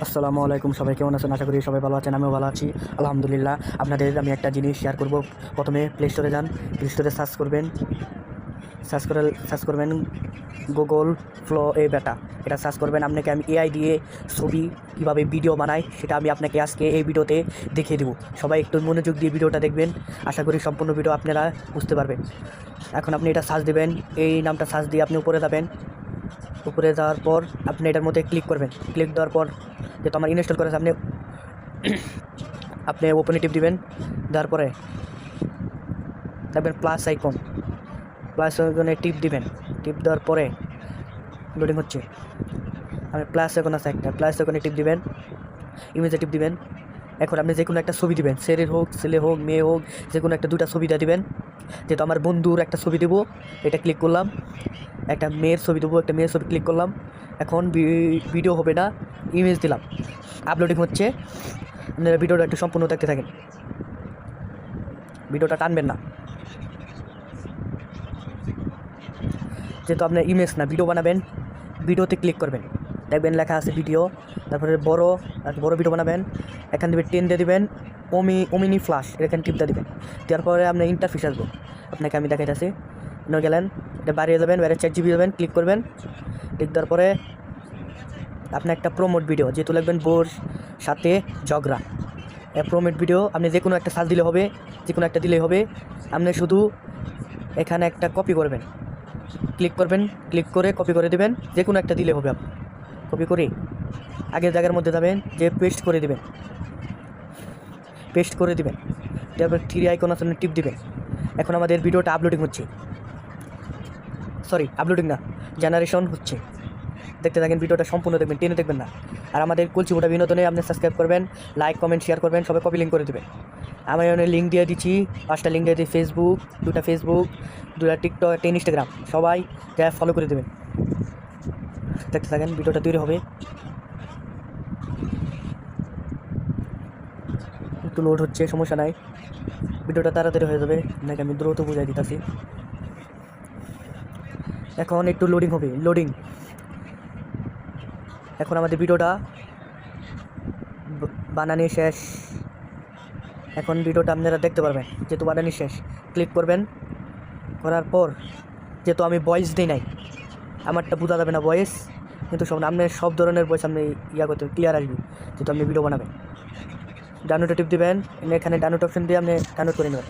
আসসালামু আলাইকুম, সবাই কেমন আছেন? আশা করি সবাই ভালো আছেন, আমিও ভালো আছি আলহামদুলিল্লাহ। আপনাদের আমি একটা জিনিস শেয়ার করব। প্রথমে প্লে স্টোরে যান, প্লে স্টোরে সার্চ করবেন গুগল ফ্লো এ বেটা। এটা সার্চ করবেন। আপনাকে আমি এআই দিয়ে ছবি কীভাবে ভিডিও বানাই সেটা আমি আপনাকে আজকে এই ভিডিওতে দেখিয়ে দেবো। সবাই একটু মনোযোগ দিয়ে ভিডিওটা দেখবেন, আশা করি সম্পূর্ণ ভিডিও আপনারা বুঝতে পারবেন। এখন আপনি এটা সার্চ দেবেন, এই নামটা সার্চ দিয়ে আপনি উপরে যাবেন। উপরে যাওয়ার পর আপনি এটার মধ্যে ক্লিক করবেন। ক্লিক দেওয়ার পর যেহেতু আমার ইনস্টল করেছে, আপনি ওপেনে টিপ দিবেন। দেওয়ার পরে দেখবেন প্লাস আইকনে টিপ দিবেন। টিপ দেওয়ার পরে লোডিং হচ্ছে। আপনি প্লাস আইকন আছে একটা, প্লাস আইকনে টিপ দিবেন, ইমেজে টিপ দিবেন। এখন আপনি যে কোনো একটা ছবি দিবেন, ছেলে হোক মেয়ে হোক, যে কোনো একটা দুইটা ছবিটা দিবেন। যেহেতু আমার বন্ধুর একটা ছবি দেবো, এটা ক্লিক করলাম। একটা মেয়ের ছবি দেবো, একটা মেয়ের ছবি ক্লিক করলাম। এখন ভিডিও হবে না, ইমেজ দিলাম। আপলোডিং হচ্ছে। আপনারা ভিডিওটা একটু সম্পূর্ণ দেখতে থাকেন, ভিডিওটা টানবেন না। যেহেতু আপনার ইমেজ না, ভিডিও বানাবেন, ভিডিওতে ক্লিক করবেন। দেখবেন লেখা আছে ভিডিও, তারপরে বড় ভিডিও বানাবেন। এখান থেকে 10 দিয়ে দেবেন, ওমিনি ফ্ল্যাশ এখানে টিপটা দেবেন। দেওয়ার পরে আপনার ইন্টারফেস আসবো, আপনাকে আমি দেখাইতেছি। গেলেন, এটা বাড়িয়ে যাবেন, বাইরে 4 GB দেবেন, ক্লিক করবেন। ক্লিক দেওয়ার পরে আপনি একটা প্রমোট ভিডিও যেহেতু লিখবেন বোর সাথে ঝগড়া, প্রমোট ভিডিও আপনি যে কোনো একটা সার্চ দিলে হবে, যে কোনো একটা দিলেই হবে। আপনি শুধু এখানে একটা কপি করবেন, ক্লিক করবেন, ক্লিক করে কপি করে দেবেন, যে কোনো একটা দিলে হবে। আপনি কপি করে আগের জায়গার মধ্যে যাবেন, যে পেস্ট করে দেবেন। তারপর 3 আইকন আছে, টিপ দিবেন। এখন আমাদের ভিডিওটা আপলোডিং হচ্ছে, আপলোডিং না, জেনারেশন হচ্ছে। দেখতে থাকেন, ভিডিওটা সম্পূর্ণ দেখবেন, টেনে দেখবেন না। আর আমাদের কলচিবোটা বিনোদনে আপনি সাবস্ক্রাইব করবেন, লাইক কমেন্ট শেয়ার করবেন, সবাই কপি লিঙ্ক করে দেবেন। আমি অনেক লিঙ্ক দিয়ে দিচ্ছি, 5টা লিঙ্ক দিয়ে দিই। দুটা ফেসবুক, 2টা টিকটক, 1টা ইনস্টাগ্রাম, সবাই যা ফলো করে দেবেন। দেখতে থাকেন, ভিডিওটা তৈরি হবে। একটু লোড হচ্ছে, সমস্যা নাই, ভিডিওটা তাড়াতাড়ি হয়ে যাবে। আপনাকে আমি দ্রুত বুঝাই দিতেছি। এখন একটু লোডিং হবে। এখন আমাদের ভিডিওটা বানানি শেষ। এখন ভিডিওটা আপনারা দেখতে পারবেন, যেহেতু বানানি শেষ। ক্লিক করবেন, করার পর যেহেতু আমি ভয়েস দিই নাই, আমারটা বোঝা যাবে না ভয়েস, কিন্তু আপনার সব ধরনের ভয়েস আপনি করতে ক্লিয়ার আসবে যেহেতু আপনি ভিডিও বানাবেন। ডাউনলোড টিপ দেবেন, এখানে ডাউনলোড অপশন দিয়ে আপনি ডাউনলোড করে নেবেন।